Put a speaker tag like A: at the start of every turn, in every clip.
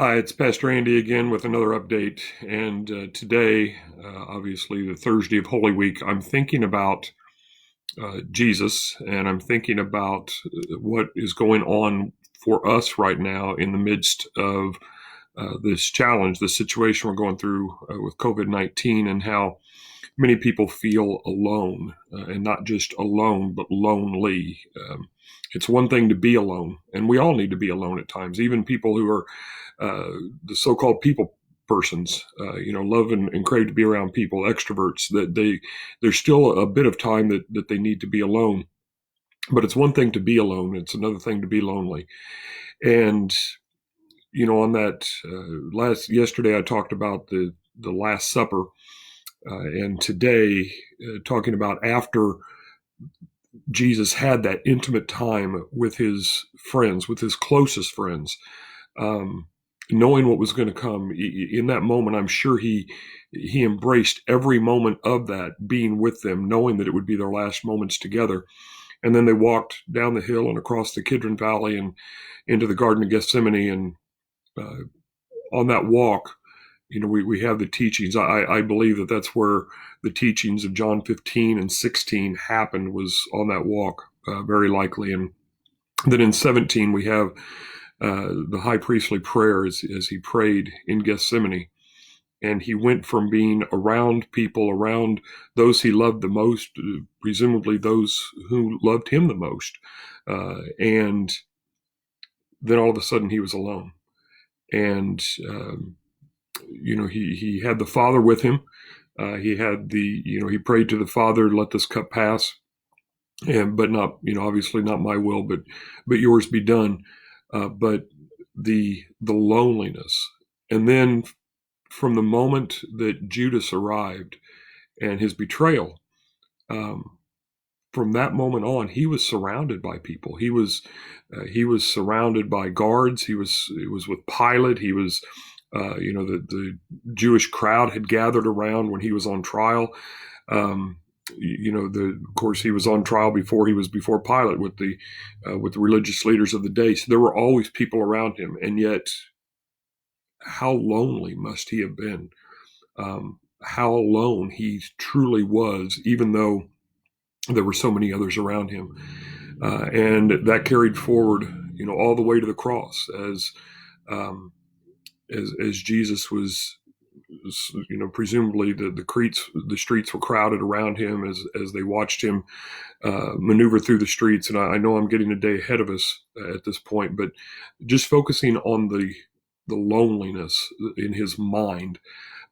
A: Hi, it's Pastor Andy again with another update. And today, obviously, the Thursday of Holy Week, I'm thinking about Jesus and I'm thinking about what is going on for us right now in the midst of this challenge, this situation we're going through with COVID-19, and how many people feel alone, and not just alone, but lonely. It's one thing to be alone, and we all need to be alone at times. Even people who are the so-called people persons, love and crave to be around people, extroverts. That there's still a bit of time that they need to be alone. But it's one thing to be alone; it's another thing to be lonely. And on that yesterday, I talked about the Last Supper, and today, talking about after Jesus had that intimate time with his friends, with his closest friends, um, knowing what was going to come in that moment. I'm sure he embraced every moment of that, being with them, knowing that it would be their last moments together. And then they walked down the hill and across the Kidron Valley and into the Garden of Gethsemane. And uh, on that walk, we have the teachings. I believe that that's where the teachings of John 15 and 16 happened, was on that walk, very likely. And then in 17, we have the high priestly prayer as he prayed in Gethsemane. And he went from being around people, around those he loved the most, presumably those who loved him the most. And then all of a sudden he was alone. And he had the Father with him. He had he prayed to the Father, let this cup pass, but not, obviously not my will, but yours be done. But the loneliness, and then from the moment that Judas arrived and his betrayal, um, from that moment on, he was surrounded by people. He was surrounded by guards. It was with Pilate. He was the Jewish crowd had gathered around when he was on trial. Um, of course, he was on trial before he was before Pilate with the religious leaders of the day. So there were always people around him, and yet, how lonely must he have been? How alone he truly was, even though there were so many others around him, and that carried forward, all the way to the cross, um, as Jesus was, presumably the streets were crowded around him as they watched him maneuver through the streets. And I know I'm getting a day ahead of us at this point, but just focusing on the loneliness in his mind,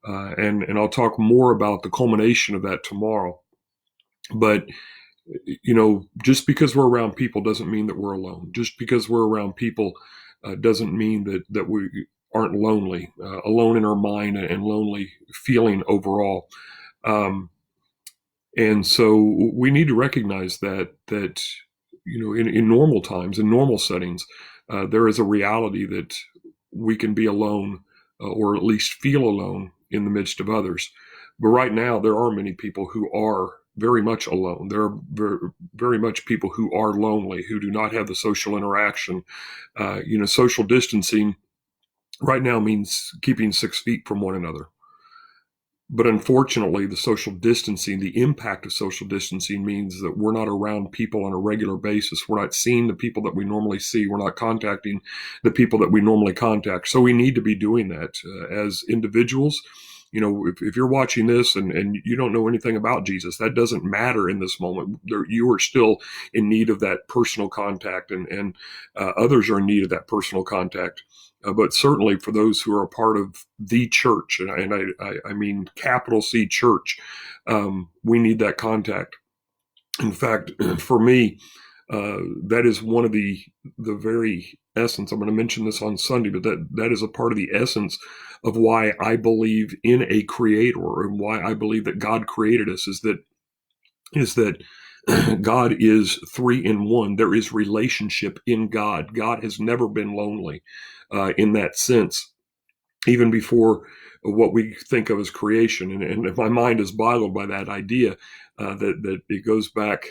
A: and I'll talk more about the culmination of that tomorrow. But just because we're around people doesn't mean that we're alone. Just because we're around people doesn't mean that we aren't lonely, alone in our mind and lonely feeling overall. Um, and so we need to recognize that in normal times, in normal settings, there is a reality that we can be alone, or at least feel alone in the midst of others. But right now, there are many people who are very much alone. There are very, very much people who are lonely, who do not have the social interaction. Social distancing right now means keeping 6 feet from one another. But unfortunately, the social distancing, the impact of social distancing means that we're not around people on a regular basis. We're not seeing the people that we normally see. We're not contacting the people that we normally contact. So we need to be doing that as individuals. If you're watching this and you don't know anything about Jesus, that doesn't matter in this moment. You are still in need of that personal contact, and others are in need of that personal contact. But certainly for those who are a part of the church, and I mean capital C church, we need that contact. In fact, for me, that is one of the very essence. I'm going to mention this on Sunday, but that is a part of the essence of why I believe in a creator, and why I believe that God created us, is that God is three in one. There is relationship in God. God has never been lonely in that sense, even before what we think of as creation. And my mind is boggled by that idea. that it goes back,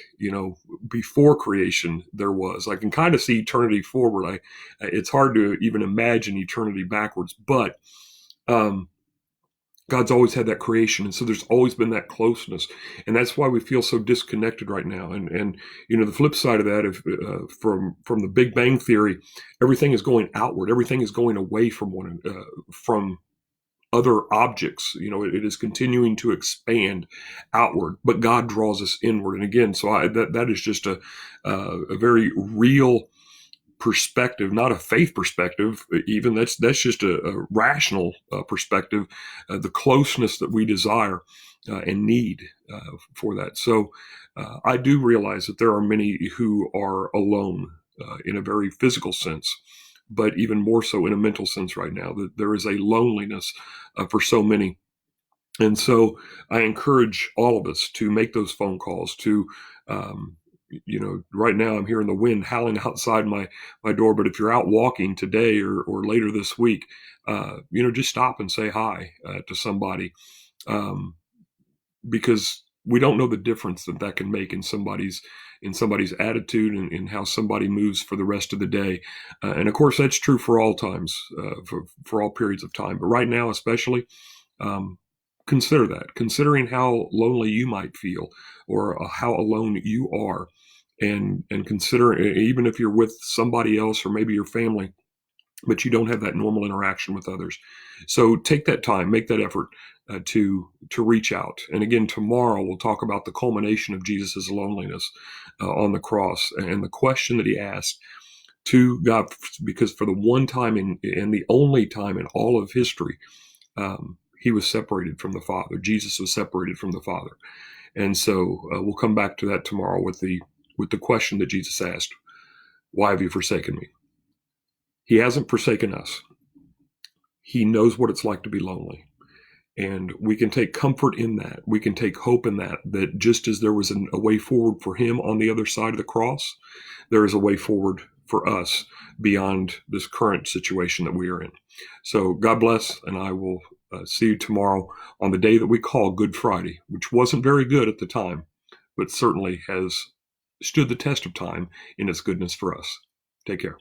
A: before creation there was. I can kind of see eternity forward. It's hard to even imagine eternity backwards, but um, God's always had that creation, and so there's always been that closeness, and that's why we feel so disconnected right now. And the flip side of that, if from the Big Bang Theory, everything is going outward, everything is going away from other objects. It is continuing to expand outward, but God draws us inward. And again, so that is just a very real perspective, not a faith perspective. Even that's just a rational perspective. The closeness that we desire and need for that. So I do realize that there are many who are alone in a very physical sense, but even more so in a mental sense right now. That there is a loneliness for so many. And so I encourage all of us to make those phone calls to, right now I'm hearing the wind howling outside my door, but if you're out walking today or later this week, just stop and say hi to somebody, um, because we don't know the difference that can make in somebody's attitude and in how somebody moves for the rest of the day. And of course, that's true for all times, for all periods of time. But right now, especially, um, consider that, considering how lonely you might feel or how alone you are. And consider, even if you're with somebody else or maybe your family, but you don't have that normal interaction with others. So take that time, make that effort to reach out. And again, tomorrow we'll talk about the culmination of Jesus's loneliness on the cross and the question that he asked to God, because for the one time and the only time in all of history, he was separated from the Father. Jesus was separated from the Father. And so we'll come back to that tomorrow with the question that Jesus asked, "Why have you forsaken me?" He hasn't forsaken us. He knows what it's like to be lonely. And we can take comfort in that. We can take hope in that just as there was a way forward for him on the other side of the cross, there is a way forward for us beyond this current situation that we are in. So God bless, and I will see you tomorrow on the day that we call Good Friday, which wasn't very good at the time, but certainly has stood the test of time in its goodness for us. Take care.